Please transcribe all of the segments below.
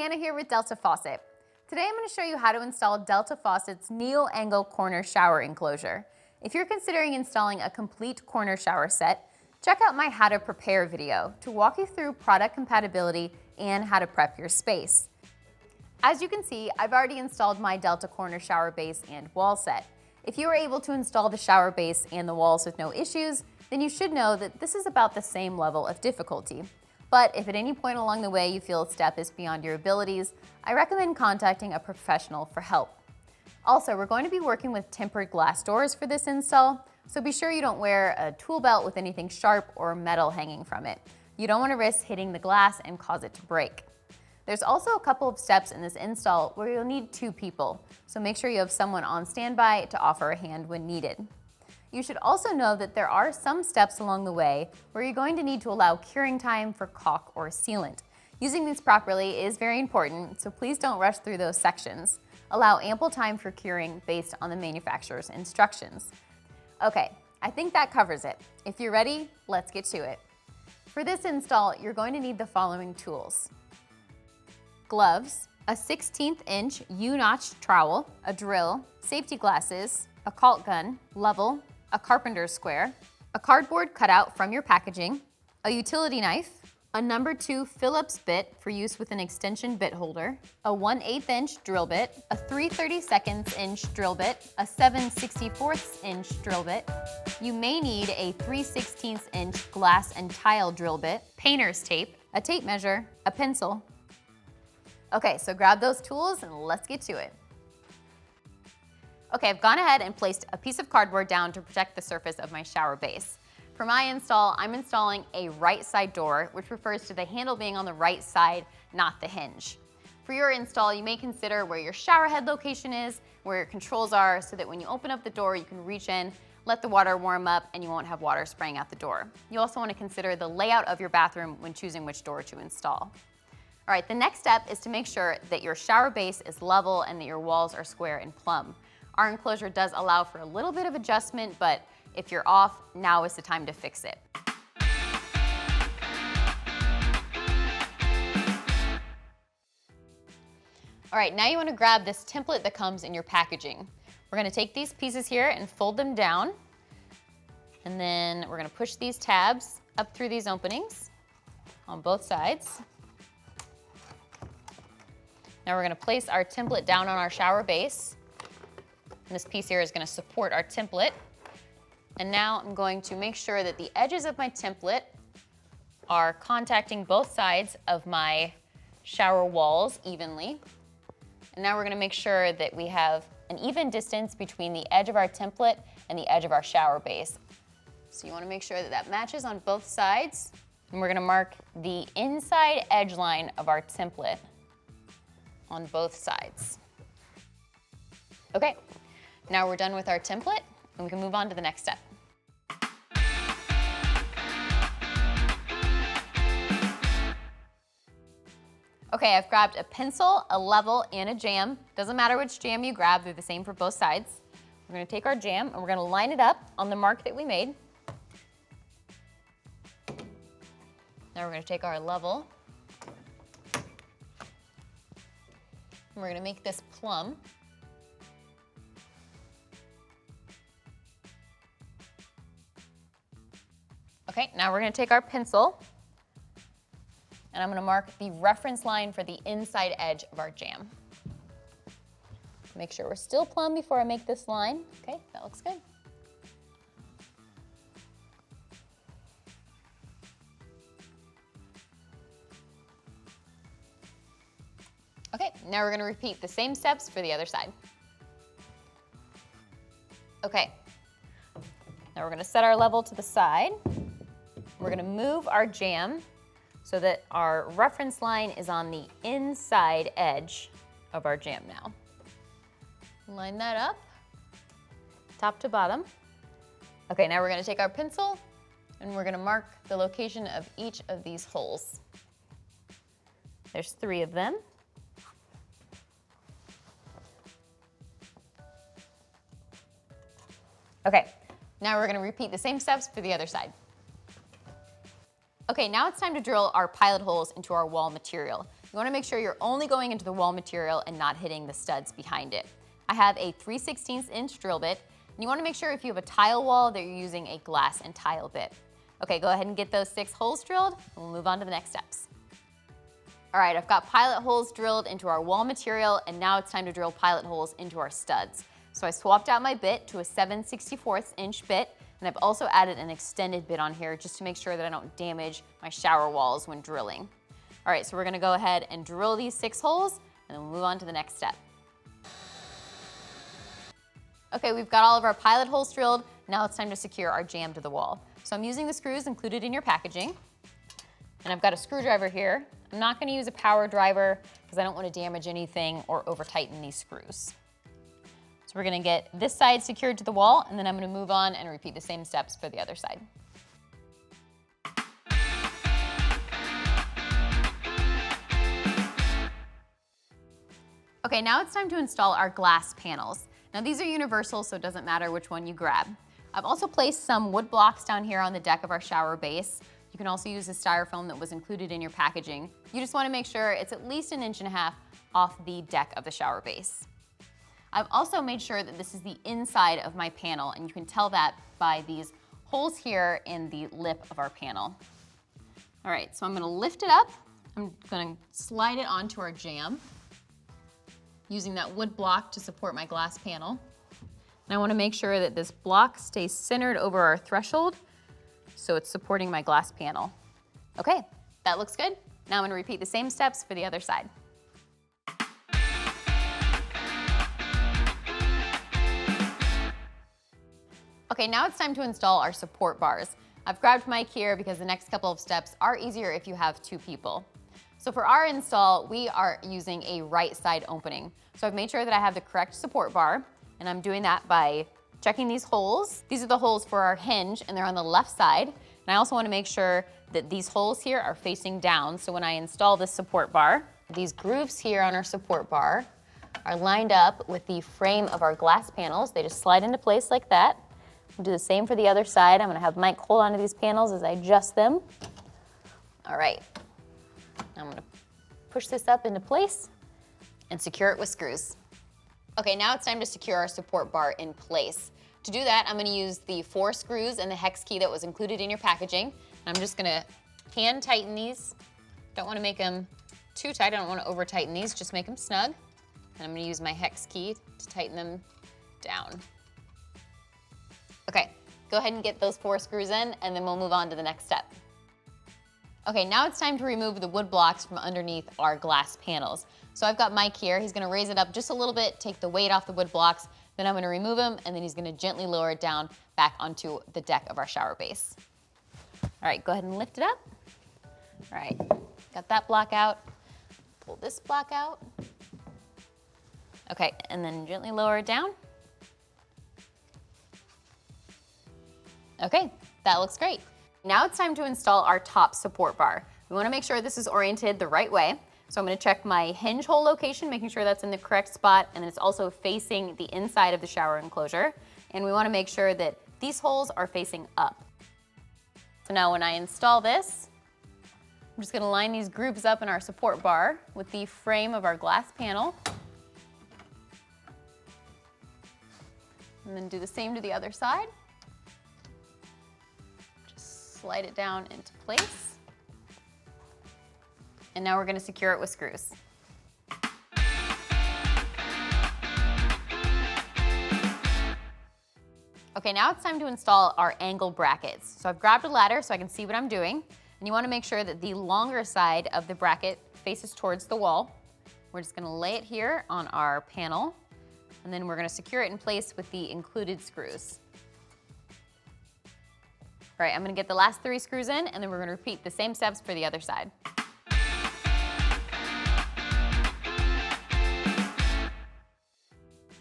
Hannah here with Delta Faucet. Today I'm going to show you how to install Delta Faucet's neo-angle corner shower enclosure. If you're considering installing a complete corner shower set, check out my How to Prepare video to walk you through product compatibility and how to prep your space. As you can see, I've already installed my Delta corner shower base and wall set. If you were able to install the shower base and the walls with no issues, then you should know that this is about the same level of difficulty. But if at any point along the way you feel a step is beyond your abilities, I recommend contacting a professional for help. Also, we're going to be working with tempered glass doors for this install, so be sure you don't wear a tool belt with anything sharp or metal hanging from it. You don't want to risk hitting the glass and cause it to break. There's also a couple of steps in this install where you'll need 2 people, so make sure you have someone on standby to offer a hand when needed. You should also know that there are some steps along the way where you're going to need to allow curing time for caulk or sealant. Using these properly is very important, so please don't rush through those sections. Allow ample time for curing based on the manufacturer's instructions. Okay, I think that covers it. If you're ready, let's get to it. For this install, you're going to need the following tools: gloves, a 1/16 inch U-notch trowel, a drill, safety glasses, a caulk gun, level, a Carpenter square, a cardboard cutout from your packaging, a utility knife, a No. 2 Phillips bit for use with an extension bit holder, a 1/8 inch drill bit, a 3/32 inch drill bit, a 7/64 inch drill bit. You may need a 3/16 inch glass and tile drill bit, painter's tape, a tape measure, a pencil. Okay, so grab those tools and let's get to it. Okay, I've gone ahead and placed a piece of cardboard down to protect the surface of my shower base. For my install, I'm installing a right side door, which refers to the handle being on the right side, not the hinge. For your install, you may consider where your shower head location is, where your controls are, so that when you open up the door, you can reach in, let the water warm up, and you won't have water spraying out the door. You also want to consider the layout of your bathroom when choosing which door to install. All right, the next step is to make sure that your shower base is level and that your walls are square and plumb. Our enclosure does allow for a little bit of adjustment, but if you're off, now is the time to fix it. All right, now you want to grab this template that comes in your packaging. We're going to take these pieces here and fold them down, and then we're going to push these tabs up through these openings on both sides. Now we're going to place our template down on our shower base. And this piece here is going to support our template. And now I'm going to make sure that the edges of my template are contacting both sides of my shower walls evenly. And now we're going to make sure that we have an even distance between the edge of our template and the edge of our shower base. So you want to make sure that that matches on both sides. And we're going to mark the inside edge line of our template on both sides. Okay. Now we're done with our template, and we can move on to the next step. Okay, I've grabbed a pencil, a level, and a jam. Doesn't matter which jam you grab, they're the same for both sides. We're going to take our jam, and we're going to line it up on the mark that we made. Now we're going to take our level, and we're going to make this plumb. Okay, now we're going to take our pencil, and I'm going to mark the reference line for the inside edge of our jam. Make sure we're still plumb before I make this line. Okay, that looks good. Okay, now we're going to repeat the same steps for the other side. Okay, now we're going to set our level to the side. We're going to move our jam so that our reference line is on the inside edge of our jam now. Line that up, top to bottom. Okay, now we're going to take our pencil and we're going to mark the location of each of these holes. There's 3 of them. Okay, now we're going to repeat the same steps for the other side. Okay, now it's time to drill our pilot holes into our wall material. You wanna make sure you're only going into the wall material and not hitting the studs behind it. I have a 3/16 inch drill bit, and you wanna make sure if you have a tile wall that you're using a glass and tile bit. Okay, go ahead and get those 6 holes drilled, and we'll move on to the next steps. All right, I've got pilot holes drilled into our wall material, and now it's time to drill pilot holes into our studs. So I swapped out my bit to a 7/64 inch bit, and I've also added an extended bit on here just to make sure that I don't damage my shower walls when drilling. All right, so we're gonna go ahead and drill these 6 holes, and then we'll move on to the next step. Okay, we've got all of our pilot holes drilled. Now it's time to secure our jamb to the wall. So I'm using the screws included in your packaging, and I've got a screwdriver here. I'm not gonna use a power driver because I don't wanna damage anything or over tighten these screws. So we're gonna get this side secured to the wall, and then I'm gonna move on and repeat the same steps for the other side. Okay, now it's time to install our glass panels. Now these are universal, so it doesn't matter which one you grab. I've also placed some wood blocks down here on the deck of our shower base. You can also use the styrofoam that was included in your packaging. You just wanna make sure it's at least 1.5 inches off the deck of the shower base. I've also made sure that this is the inside of my panel, and you can tell that by these holes here in the lip of our panel. All right, so I'm gonna lift it up. I'm gonna slide it onto our jamb, using that wood block to support my glass panel. And I wanna make sure that this block stays centered over our threshold so it's supporting my glass panel. Okay, that looks good. Now I'm gonna repeat the same steps for the other side. Okay, now it's time to install our support bars. I've grabbed Mike here because the next couple of steps are easier if you have 2 people. So for our install, we are using a right side opening. So I've made sure that I have the correct support bar, and I'm doing that by checking these holes. These are the holes for our hinge, and they're on the left side. And I also want to make sure that these holes here are facing down. So when I install this support bar, these grooves here on our support bar are lined up with the frame of our glass panels. They just slide into place like that. We'll do the same for the other side. I'm gonna have Mike hold onto these panels as I adjust them. All right, I'm gonna push this up into place and secure it with screws. Okay, now it's time to secure our support bar in place. To do that, I'm gonna use the 4 screws and the hex key that was included in your packaging. I'm just gonna hand tighten these. Don't wanna make them too tight. I don't wanna over tighten these, just make them snug. And I'm gonna use my hex key to tighten them down. Okay, go ahead and get those 4 screws in, and then we'll move on to the next step. Okay, now it's time to remove the wood blocks from underneath our glass panels. So I've got Mike here. He's gonna raise it up just a little bit, take the weight off the wood blocks, then I'm gonna remove him, and then he's gonna gently lower it down back onto the deck of our shower base. All right, go ahead and lift it up. All right, got that block out. Pull this block out. Okay, and then gently lower it down. Okay, that looks great. Now it's time to install our top support bar. We wanna make sure this is oriented the right way. So I'm gonna check my hinge hole location, making sure that's in the correct spot, and then it's also facing the inside of the shower enclosure. And we wanna make sure that these holes are facing up. So now when I install this, I'm just gonna line these grooves up in our support bar with the frame of our glass panel. And then do the same to the other side. Slide it down into place. And now we're gonna secure it with screws. Okay, now it's time to install our angle brackets. So I've grabbed a ladder so I can see what I'm doing. And you wanna make sure that the longer side of the bracket faces towards the wall. We're just gonna lay it here on our panel, and then we're gonna secure it in place with the included screws. All right, I'm gonna get the last 3 screws in, and then we're gonna repeat the same steps for the other side.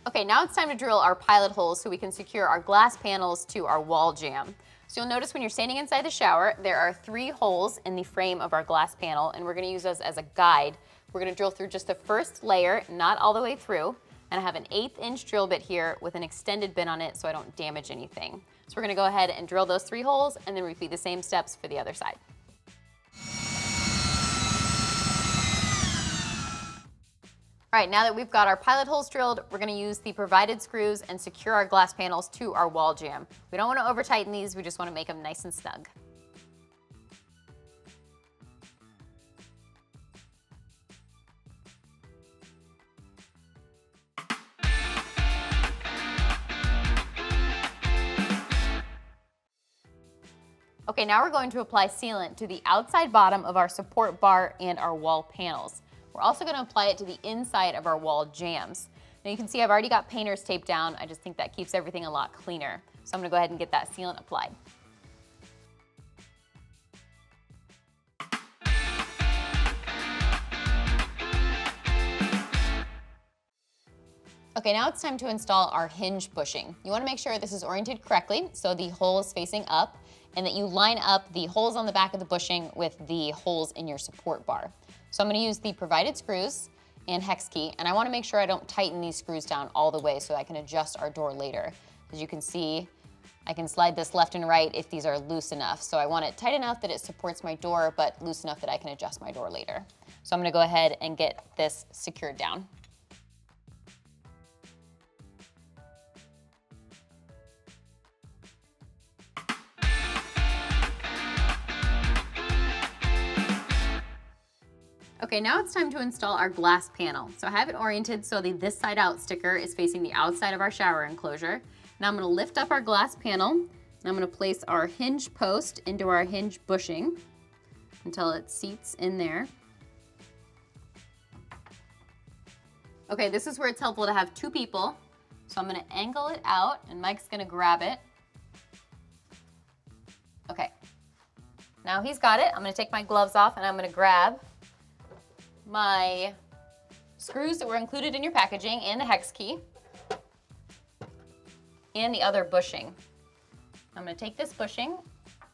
Okay, now it's time to drill our pilot holes so we can secure our glass panels to our wall jamb. So you'll notice when you're standing inside the shower, there are 3 holes in the frame of our glass panel, and we're gonna use those as a guide. We're gonna drill through just the first layer, not all the way through, and I have an 1/8 inch drill bit here with an extended bit on it so I don't damage anything. So we're gonna go ahead and drill those 3 holes and then repeat the same steps for the other side. All right, now that we've got our pilot holes drilled, we're gonna use the provided screws and secure our glass panels to our wall jamb. We don't wanna over tighten these, we just wanna make them nice and snug. Okay, now we're going to apply sealant to the outside bottom of our support bar and our wall panels. We're also going to apply it to the inside of our wall jambs. Now you can see I've already got painters taped down. I just think that keeps everything a lot cleaner. So I'm going to go ahead and get that sealant applied. Okay, now it's time to install our hinge bushing. You want to make sure this is oriented correctly so the hole is facing up, and that you line up the holes on the back of the bushing with the holes in your support bar. So I'm going to use the provided screws and hex key, and I want to make sure I don't tighten these screws down all the way so I can adjust our door later. As you can see, I can slide this left and right if these are loose enough. So I want it tight enough that it supports my door, but loose enough that I can adjust my door later. So I'm going to go ahead and get this secured down. Okay, now it's time to install our glass panel. So I have it oriented so the this side out sticker is facing the outside of our shower enclosure. Now I'm going to lift up our glass panel, and I'm going to place our hinge post into our hinge bushing until it seats in there. Okay, this is where it's helpful to have two people. So I'm going to angle it out, and Mike's going to grab it. Okay, now he's got it. I'm going to take my gloves off, and I'm going to grab my screws that were included in your packaging and the hex key and the other bushing. I'm going to take this bushing,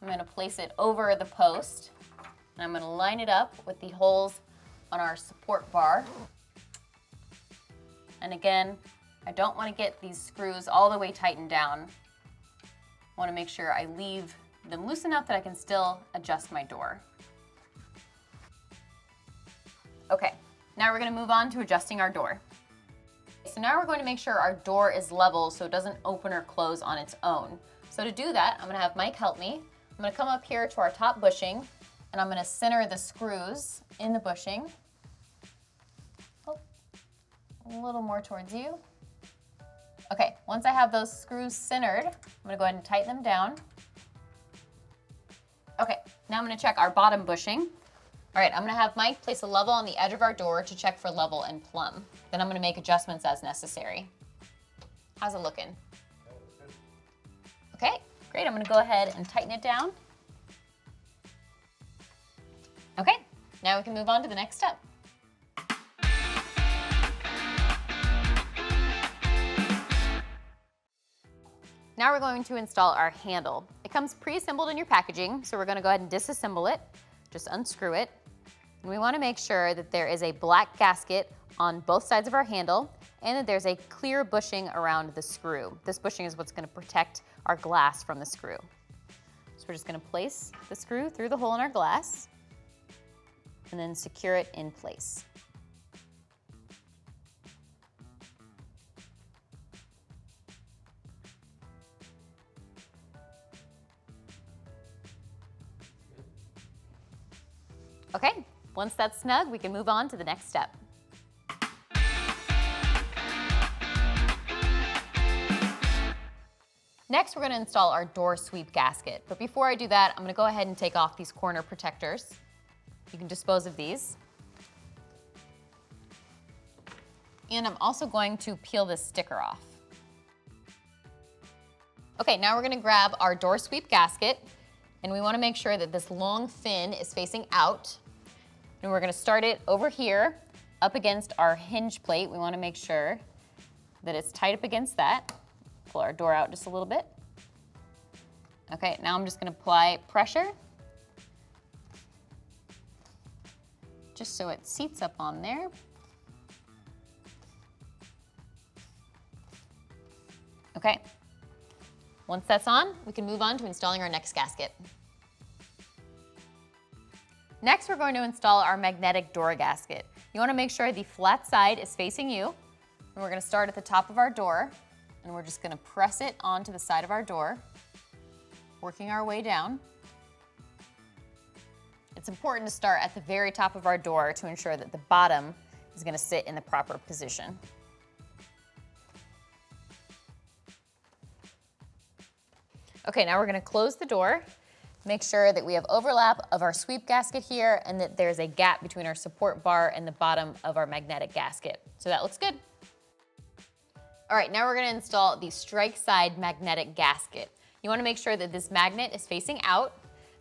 I'm going to place it over the post, and I'm going to line it up with the holes on our support bar. And again, I don't want to get these screws all the way tightened down. I want to make sure I leave them loose enough that I can still adjust my door. Okay, now we're going to move on to adjusting our door. So now we're going to make sure our door is level so it doesn't open or close on its own. So to do that, I'm going to have Mike help me. I'm going to come up here to our top bushing, and I'm going to center the screws in the bushing. Oh, a little more towards you. Okay, once I have those screws centered, I'm going to go ahead and tighten them down. Okay, now I'm going to check our bottom bushing. All right, I'm going to have Mike place a level on the edge of our door to check for level and plumb. Then I'm going to make adjustments as necessary. How's it looking? Okay, great. I'm going to go ahead and tighten it down. Okay, now we can move on to the next step. Now we're going to install our handle. It comes pre-assembled in your packaging, so we're going to go ahead and disassemble it. Just unscrew it. And we want to make sure that there is a black gasket on both sides of our handle and that there's a clear bushing around the screw. This bushing is what's going to protect our glass from the screw. So we're just going to place the screw through the hole in our glass and then secure it in place. Okay, once that's snug, we can move on to the next step. Next, we're going to install our door sweep gasket. But before I do that, I'm going to go ahead and take off these corner protectors. You can dispose of these. And I'm also going to peel this sticker off. Okay, now we're going to grab our door sweep gasket, and we want to make sure that this long fin is facing out. And we're going to start it over here up against our hinge plate. We want to make sure that it's tight up against that. Pull our door out just a little bit. Okay, now I'm just going to apply pressure just so it seats up on there. Okay, once that's on, we can move on to installing our next gasket. Next, we're going to install our magnetic door gasket. You wanna make sure the flat side is facing you. And we're gonna start at the top of our door, and we're just gonna press it onto the side of our door, working our way down. It's important to start at the very top of our door to ensure that the bottom is gonna sit in the proper position. Okay, now we're gonna close the door. Make sure that we have overlap of our sweep gasket here and that there's a gap between our support bar and the bottom of our magnetic gasket. So that looks good. All right, now we're gonna install the strike side magnetic gasket. You wanna make sure that this magnet is facing out,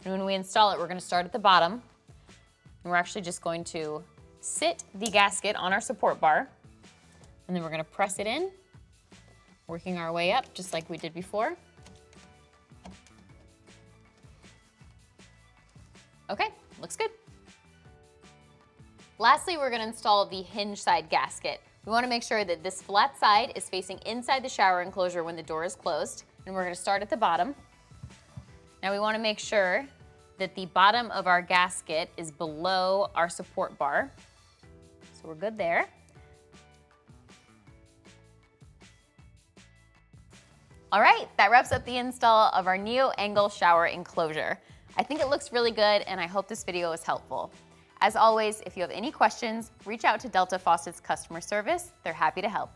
and when we install it, we're gonna start at the bottom, and we're actually just going to sit the gasket on our support bar, and then we're gonna press it in, working our way up just like we did before. Okay, looks good. Lastly, we're gonna install the hinge side gasket. We wanna make sure that this flat side is facing inside the shower enclosure when the door is closed, and we're gonna start at the bottom. Now we wanna make sure that the bottom of our gasket is below our support bar. So we're good there. All right, that wraps up the install of our Neo Angle shower enclosure. I think it looks really good, and I hope this video was helpful. As always, if you have any questions, reach out to Delta Faucet's customer service. They're happy to help.